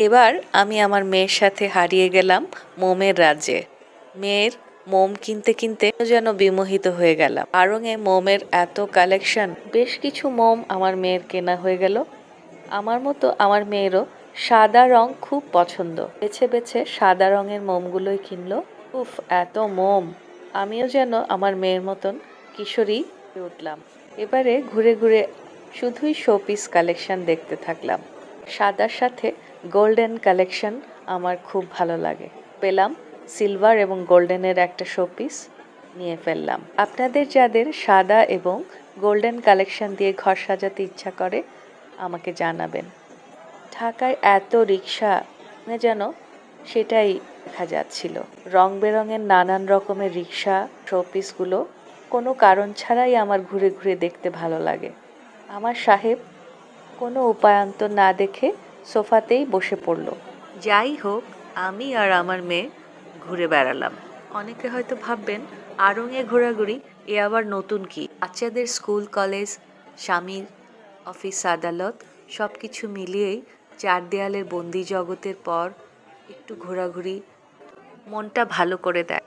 এবার আমি আমার মেয়ের সাথে হারিয়ে গেলাম মোমের রাজ্যে। মেয়ের মোম কিনতে কিনতে যেন বিমোহিত হয়ে গেলাম। আড়ং-এ মোমের এত কালেকশন, বেশ কিছু মোম আমার মেয়ের কেনা হয়ে গেল। আমার মতো আমার মেয়েরও সাদা রং খুব পছন্দ। বেছে বেছে সাদা রঙের মোমগুলোই কিনলো। উফ, এত মোম! আমিও যেন আমার মেয়ের মতন কিশোরী হয়ে উঠলাম। এবারে ঘুরে ঘুরে শুধুই শোপিস কালেকশন দেখতে থাকলাম। সাদার সাথে গোল্ডেন কালেকশন আমার খুব ভালো লাগে। পেলাম সিলভার এবং গোল্ডেনের একটা শোপিস, নিয়ে ফেললাম। আপনাদের যাদের সাদা এবং গোল্ডেন কালেকশন দিয়ে ঘর সাজাতে ইচ্ছা করে আমাকে জানাবেন। ঢাকায় এত রিক্সা যেন সেটাই দেখা যাচ্ছিল। রং বেরঙের নানান রকমের রিক্সা, শোপিসগুলো কোনো কারণ ছাড়াই আমার ঘুরে ঘুরে দেখতে ভালো লাগে। আমার সাহেব কোনো উপায়ান্তর না দেখে সোফাতেই বসে পড়ল। যাই হোক, আমি আর আমার মেয়ে ঘুরে বেড়ালাম। অনেকে হয়তো ভাববেন আড়ং-এ ঘোরাঘুরি এ আবার নতুন কি? বাচ্চাদের স্কুল, কলেজ, স্বামীর অফিস, আদালত সব কিছু মিলিয়েই চার দেয়ালের বন্দি জগতের পর একটু ঘোরাঘুরি মনটা ভালো করে দেয়।